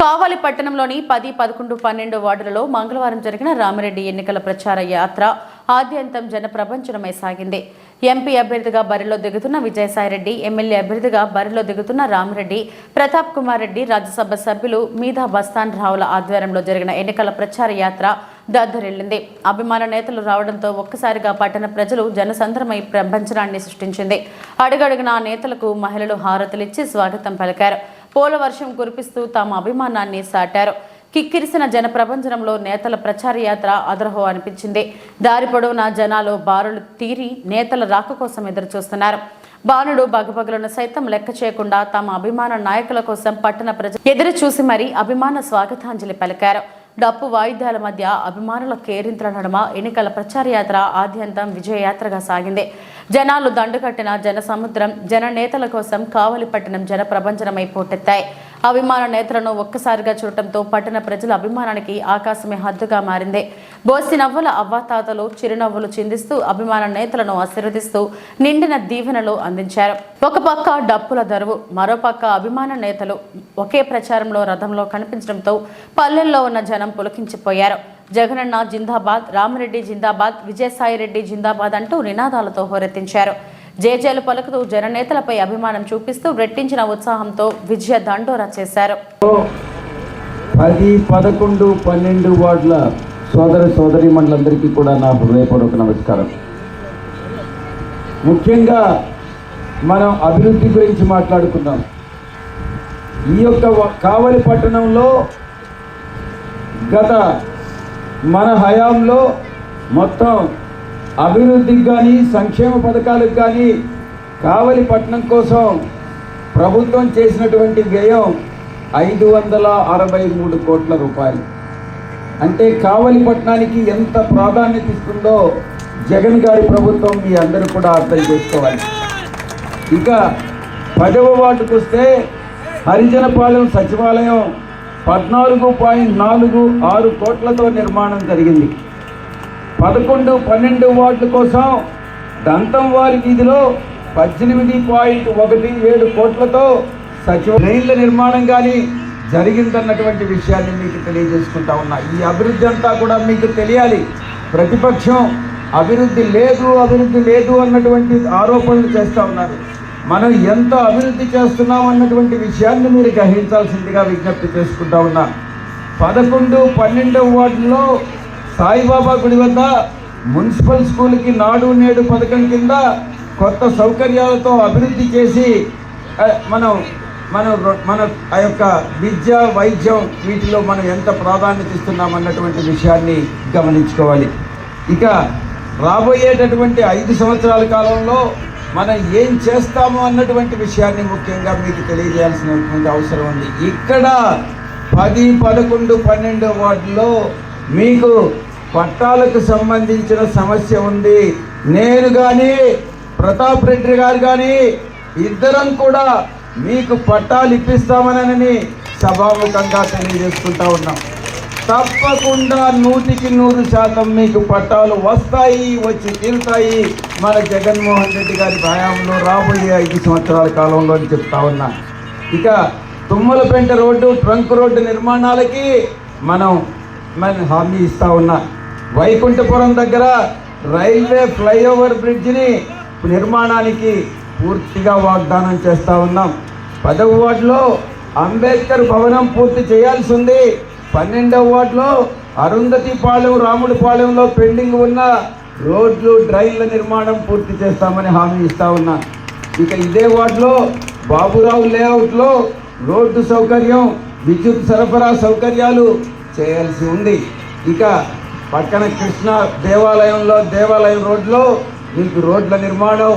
కావలి పట్టణంలోని 10, 11, 12 వార్డులలో మంగళవారం జరిగిన రామిరెడ్డి ఎన్నికల ప్రచార యాత్ర ఆద్యంతం జనప్రపంచనమై సాగింది. ఎంపీ అభ్యర్థిగా బరిలో దిగుతున్న విజయసాయిరెడ్డి, ఎమ్మెల్యే అభ్యర్థిగా బరిలో దిగుతున్న రామిరెడ్డి, ప్రతాప్ కుమార్ రెడ్డి, రాజ్యసభ సభ్యులు మీదా బస్తాన్ రావుల ఆధ్వర్యంలో జరిగిన ఎన్నికల ప్రచార యాత్ర దద్దరిల్లింది. అభిమాన నేతలు రావడంతో ఒక్కసారిగా పట్టణ ప్రజలు జనసంద్రమై ప్రపంచనాన్ని సృష్టించింది. అడుగడుగున నేతలకు మహిళలు హారతులిచ్చి స్వాగతం పలికారు. పూల వర్షం కురిపిస్తూ తమ అభిమానాన్ని సాటారు. కిక్కిరిసిన జన ప్రపంచంలో నేతల ప్రచార యాత్ర అదరహో అనిపించింది. దారి పొడవునా జనాలు బారులు తీరి నేతల రాక కోసం ఎదురు చూస్తున్నారు. బాణుడు బగబగలను సైతం లెక్క చేయకుండా తమ అభిమాన నాయకుల కోసం పట్టణ ప్రజలు ఎదురు చూసి మరీ అభిమాన స్వాగతాంజలి పలికారు. డప్పు వాయిద్యాల మధ్య అభిమానుల కేరింతల నడుమ ఎన్నికల ప్రచార యాత్ర ఆద్యంతం విజయయాత్రగా సాగింది. జనాలు దండుకట్టిన జన సముద్రం జన నేతల కోసం కావలి పట్టణం జన ప్రభంజనమై పోటెత్తాయి. అభిమాన నేతలను ఒక్కసారిగా చూడటంతో పట్టణ ప్రజల అభిమానానికి ఆకాశమే హద్దుగా మారింది. బోసి నవ్వుల అవ్వాతాతలు చిరునవ్వులు చిందిస్తూ అభిమాన నేతలను ఆశీర్వదిస్తూ నిండిన దీవెనలు అందించారు. ఒక పక్క డప్పుల దరువు, మరోపక్క అభిమాన నేతలు ఒకే ప్రచారంలో రథంలో కనిపించడంతో పల్లెల్లో ఉన్న జనం పులకించిపోయారు. జగనన్న జిందాబాద్, రామిరెడ్డి జిందాబాద్, విజయసాయిరెడ్డి జిందాబాద్ అంటూ నినాదాలతో హోరెత్తించారు. జేజేలు పలుకుతూ జననేతలపై అభిమానం చూపిస్తూ రెట్టించిన ఉత్సాహంతో విజయ దండోరా చేశారు. 10, 11, 12 వార్డుల సోదరీమణులందరికీ కూడా నా హృదయపూర్వక నమస్కారం. ముఖ్యంగా మనం అభివృద్ధి గురించి మాట్లాడుకుందాం. ఈ యొక్క కావలి పట్టణంలో గత మన హయాంలో మొత్తం అభివృద్ధికి కానీ సంక్షేమ పథకాలకు కానీ కావలి పట్టణం కోసం ప్రభుత్వం చేసినటువంటి వ్యయం 563 కోట్ల రూపాయలు. అంటే కావలి పట్టణానికి ఎంత ప్రాధాన్యత ఇస్తుందో జగన్ గారి ప్రభుత్వం మీ అందరూ కూడా అర్థం చేసుకోవాలి. ఇక 10వ వార్డుకు వస్తే హరిజనపాలెం సచివాలయం 14.46 కోట్లతో నిర్మాణం జరిగింది. 11, 12 వార్డుల కోసం దంతంవారి వీధిలో 18.17 కోట్లతో రైళ్ల నిర్మాణం కానీ జరిగిందన్నటువంటి విషయాన్ని మీకు తెలియజేసుకుంటా ఉన్నా. ఈ అభివృద్ధి అంతా కూడా మీకు తెలియాలి. ప్రతిపక్షం అభివృద్ధి లేదు అన్నటువంటి ఆరోపణలు చేస్తూ ఉన్నారు. మనం ఎంత అభివృద్ధి చేస్తున్నాం అన్నటువంటి విషయాన్ని మీరు గ్రహించాల్సిందిగా విజ్ఞప్తి చేసుకుంటా ఉన్నా. 11, 12 వార్డుల్లో సాయిబాబా గుడి వద్ద మున్సిపల్ స్కూల్కి నాడు నేడు పథకం కింద కొత్త సౌకర్యాలతో అభివృద్ధి చేసి మన ఆ యొక్క విద్య వైద్యం వీటిలో మనం ఎంత ప్రాధాన్యత ఇస్తున్నాం అన్నటువంటి విషయాన్ని గమనించుకోవాలి. ఇక రాబోయేటటువంటి 5 సంవత్సరాల కాలంలో మనం ఏం చేస్తాము అన్నటువంటి విషయాన్ని ముఖ్యంగా మీకు తెలియజేయాల్సినటువంటి అవసరం ఉంది. ఇక్కడ 10, 11, 12 వార్డుల్లో మీకు పట్టాలకు సంబంధించిన సమస్య ఉంది. నేను కానీ ప్రతాప్ రెడ్డి గారు కానీ ఇద్దరం కూడా మీకు పట్టాలు ఇప్పిస్తామనని సభాముఖంగా తెలియజేసుకుంటా ఉన్నాం. తప్పకుండా 100% మీకు పట్టాలు వస్తాయి, వచ్చి తీరుతాయి. మన జగన్మోహన్ రెడ్డి గారి హయాంలో రాబోయే 5 సంవత్సరాల కాలంలో అని చెప్తా ఉన్నా. ఇక తుమ్మలపేంట రోడ్డు, ట్రంక్ రోడ్డు నిర్మాణాలకి మనం హామీ ఇస్తా ఉన్నా. వైకుంఠపురం దగ్గర రైల్వే ఫ్లైఓవర్ బ్రిడ్జిని నిర్మాణానికి పూర్తిగా వాగ్దానం చేస్తూ ఉన్నాం. 10వ వార్డులో అంబేద్కర్ భవనం పూర్తి చేయాల్సి ఉంది. 12వ వార్డులో అరుంధతిపాలెం, రాముడిపాలెంలో పెండింగ్ ఉన్న రోడ్లు, డ్రైన్ల నిర్మాణం పూర్తి చేస్తామని హామీ ఇస్తా ఉన్నా. ఇక ఇదే వార్డులో బాబురావు లేఅవుట్లో రోడ్డు సౌకర్యం, విద్యుత్ సరఫరా సౌకర్యాలు చేయాల్సి ఉంది. ఇక పక్కన కృష్ణ దేవాలయం రోడ్లో మీకు రోడ్ల నిర్మాణం